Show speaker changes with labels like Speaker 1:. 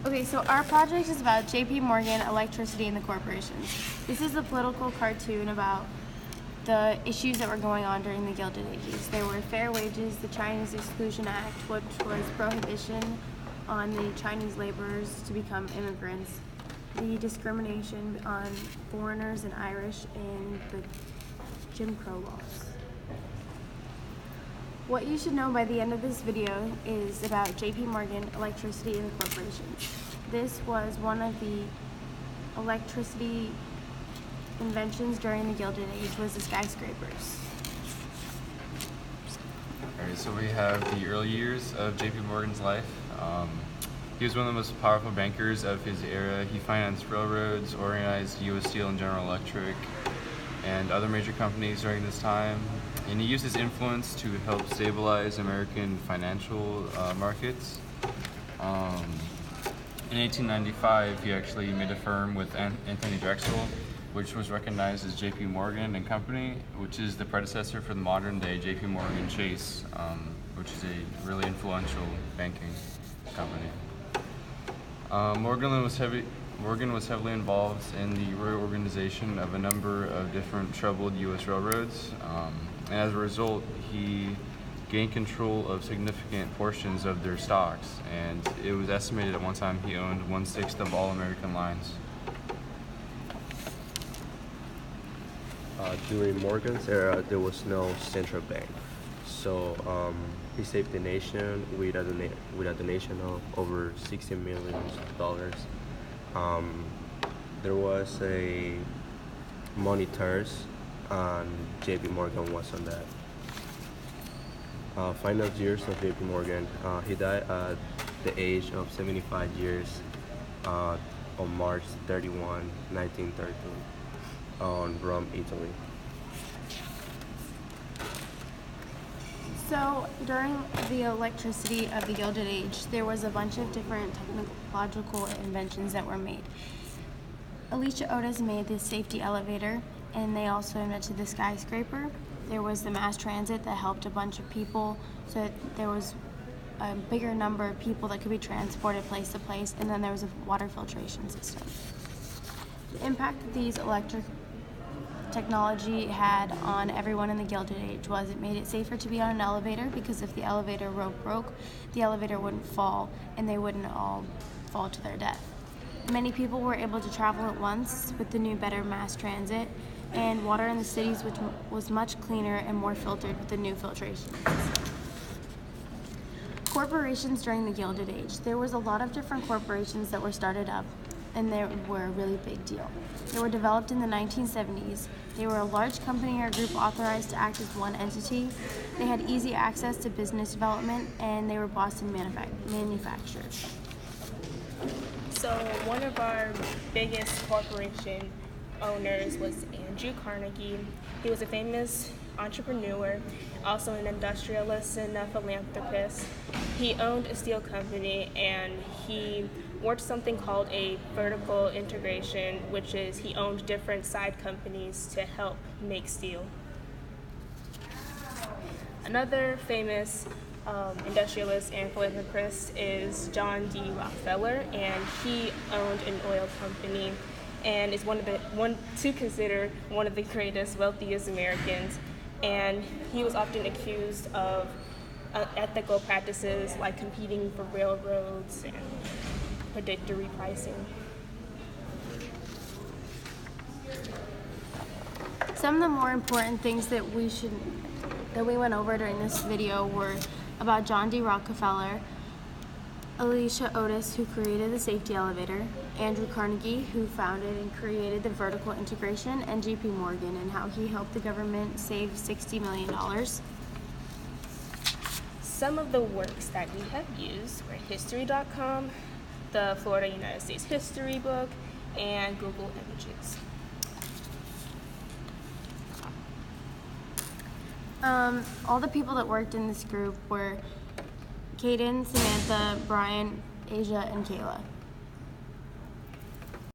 Speaker 1: Okay, so our project is about J.P. Morgan, electricity, and the corporations. This is a political cartoon about the issues that were going on during the Gilded Ages. There were fair wages, the Chinese Exclusion Act, which was prohibition on the Chinese laborers to become immigrants, the discrimination on foreigners and Irish, and the Jim Crow laws. What you should know by the end of this video is about J.P. Morgan, electricity, and the corporations. This was one of the electricity inventions during the Gilded Age was the skyscrapers.
Speaker 2: Alright, so we have the early years of J.P. Morgan's life. He was one of the most powerful bankers of his era. He financed railroads, organized U.S. Steel and General Electric, and other major companies during this time. And he used his influence to help stabilize American financial markets. In 1895, he actually made a firm with Anthony Drexel, which was recognized as J.P. Morgan and Company, which is the predecessor for the modern-day J.P. Morgan Chase, which is a really influential banking company. Morgan was heavily involved in the reorganization of a number of different troubled U.S. railroads, and as a result, he gained control of significant portions of their stocks, and it was estimated at one time he owned 1/6 of all American lines.
Speaker 3: During Morgan's era, there was no central bank, so he saved the nation with a donation of over $60 million. There was a money terrace, and J.P. Morgan was on that. Final years of J.P. Morgan, he died at the age of 75 years on March 31, 1913, on Rome, Italy.
Speaker 1: So during the electricity of the Gilded Age, there was a bunch of different technological inventions that were made. Alicia Otis made the safety elevator, and they also invented the skyscraper. There was the mass transit that helped a bunch of people, so that there was a bigger number of people that could be transported place to place, and then there was a water filtration system. The impact that these electric technology had on everyone in the Gilded Age was it made it safer to be on an elevator, because if the elevator rope broke, the elevator wouldn't fall and they wouldn't all fall to their death. Many people were able to travel at once with the new better mass transit, and water in the cities which was much cleaner and more filtered with the new filtration system. Corporations during the Gilded Age. There was a lot of different corporations that were started up, and they were a really big deal. They were developed in the 1970s. They were a large company or group authorized to act as one entity. They had easy access to business development, and they were Boston manufacturers.
Speaker 4: So one of our biggest corporation owners was Andrew Carnegie. He was a famous entrepreneur, also an industrialist and a philanthropist. He owned a steel company, and he worked something called a vertical integration, which is he owned different side companies to help make steel. Another famous industrialist and philanthropist is John D. Rockefeller, and he owned an oil company and is considered one of the greatest, wealthiest Americans. And he was often accused of unethical practices like competing for railroads and predatory pricing.
Speaker 1: Some of the more important things that we went over during this video were about John D. Rockefeller, Alicia Otis, who created the safety elevator, Andrew Carnegie, who founded and created the vertical integration, and J.P. Morgan, and how he helped the government save $60 million.
Speaker 4: Some of the works that we have used were History.com, the Florida United States History book, and Google Images.
Speaker 1: All the people that worked in this group were Caden, Samantha, Brian, Asia, and Kayla.